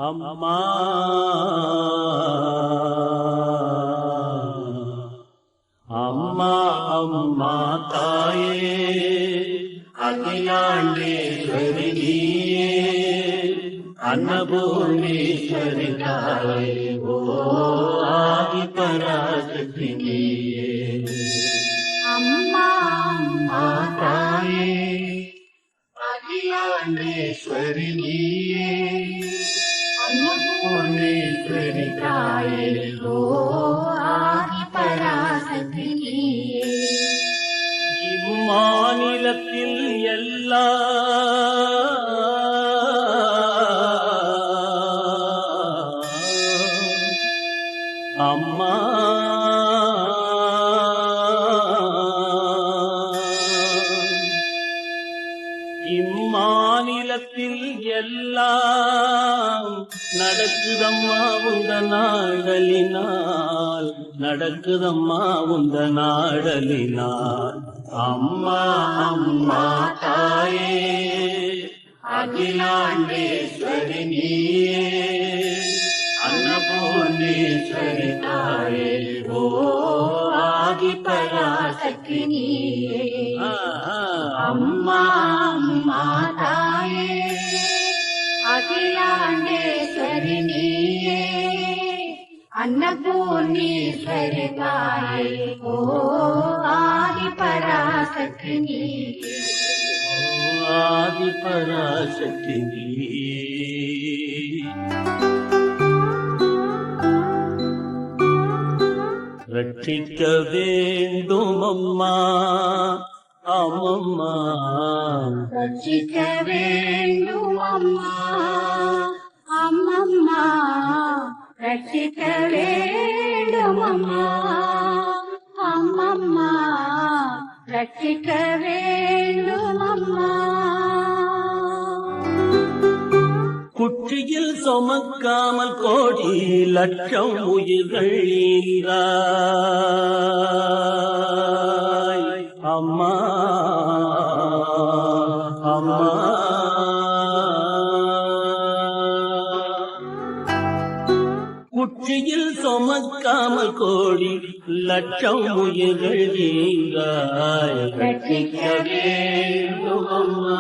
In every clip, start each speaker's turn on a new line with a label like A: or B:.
A: அம்மா அம்மா அம்மா தாயே அகிலாண்டேஸ்வரி நீயே அன்னபூர்ணேஸ்வரி தாயே ஓ ஆதி பராசக்தி நீயே
B: அம்மா அம்மா
A: தாயே அகிலாண்டேஸ்வரி நீயே அன்னபூர்ணேஸ்வரி தாயே ஓ
B: ஆதி பராசக்தி நீயே
A: இம்மாநிலத்தில் அம்மா இம்மாநிலத்தில் எல்லாம் நடக்குதம்மா உந்த நாடலினால் நடக்குதம்மா உந்த நாடலினால் அம்மா அம்மா தாயே அகிலாண்டேஸ்வரி நீயே அன்னபூர்ணேஸ்வரி தாயே ஓ ஆதி பராசக்தி நீயே
B: அம்மா அம்மா தாயே அகிலாண்டேஸ்வரி நீயே அன்னபூர்ணேஸ்வரி தாயே ஓ ஆதி பராசக்தி நீயே
A: ஆதி பராசக்தி நீயே ரட்சிக்க வேண்டும் அம்மா அம்மம்மா
B: ரட்சிக்க வேண்டும் அம்மா அம்மம்மா ரட்சிக்க வேண்டும் அம்மா அம்மம்மா ரட்சிக்க வேண்டும் அம்மா
A: குற்றியில் சுமக்காமல் கோடி லட்சம் உயிர்கள் ஈன்றாய் அம்மா அம்மா குற்றியில் சுமக்காமல் கோடி லட்சம் உயிர்கள் ஈன்றாய் ரட்சிக்க வேண்டும் அம்மா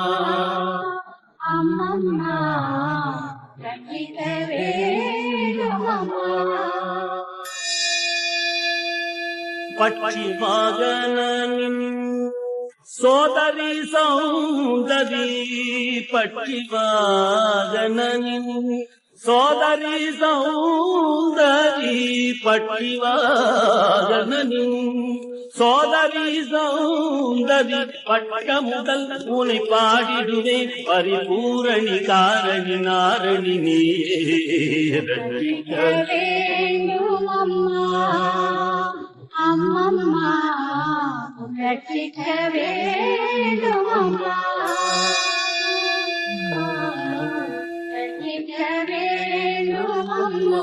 B: அம்மம்மா ரட்சிக்க வேண்டும் அம்மா
A: பட்சி வாகனின் சோதரி சௌந்தரி பட்சி வாகனின் சோதரி சௌந்தரி பட்சி வாகனின் சோதரி சௌந்தரி பட்ட முதல் உனை பாடிடுவே பரிபூரணி காரணி நாரணி நீயே ரட்சிக்க
B: வேண்டும் அம்மா அம்மம்மா ரட்சிக்க வேண்டும் அம்மா ரட்சிக்க வேண்டும் அம்மா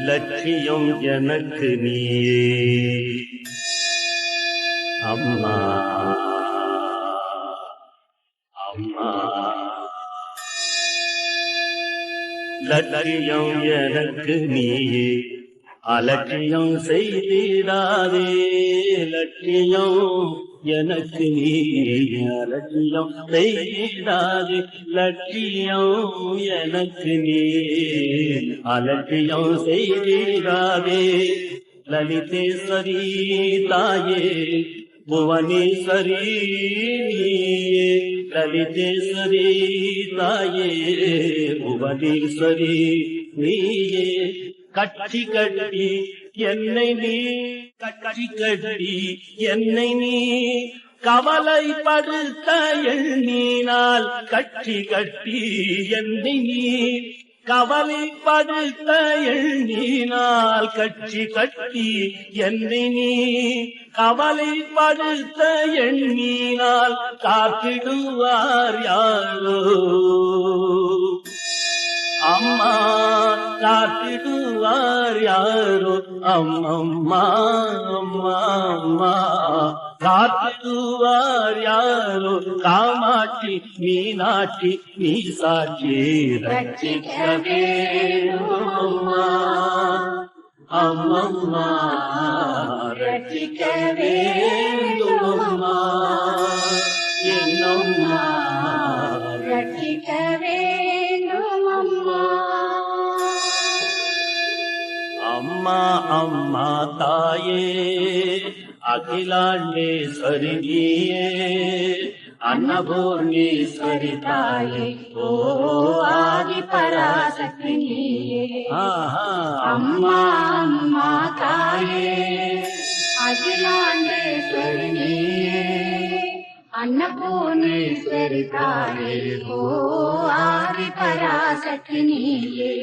A: லட்சியம் எனக்கு நீயே அம்மா அம்மா லட்சியம் எனக்கு நீயே அலட்சியம் செய்திடாதே லட்சியம் எனக்கு நீயே அலட்சியம் செய்திடாதே லட்சியம் எனக்கு நீயே அலட்சியம் செய்திடாதே லலிதேஸ்வரி தாயே புவனேஸ்வரி நீயே லலிதேஸ்வரி தாயே புவனேஸ்வரி நீயே கட்சி கட்டி என்னை நீ கட்சி கட்டி என்னை நீ கவலைப்படுத்த எண்ணினால் கட்சி கட்டி என்னை நீ கவலைப்படுத்த எண்ணினால் கட்சி கட்டி என்னை நீ கவலைப்படுத்த எண்ணினால் காத்திடுவார் யாரோ அம்மா காத்திடுவார் யாரோ அம்மம்மா அம்மா அம்மா காத்திடுவார் யாரோ காமாட்சி மீனாட்சி நீ சாட்சி ரட்சிக்க வேணும் அம்மா அம்மம்மா ரட்சிக்க வேண்டும் அம்மா என்னம்மா
B: ரட்சிக்க வேண்டும் அம்மா
A: அம்மா அம்மா தாயே அகிலாண்டேஸ்வரி நீயே அன்னபூர்ணேஸ்வரி தாயே
B: ஓ ஆதி பராசக்தி நீயே
A: அம்மா
B: அம்மா தாயே அகிலாண்டேஸ்வரி நீயே அன்னபூர்ணேஸ்வரி தாயே ஓ ஆதி பராசக்தி நீயே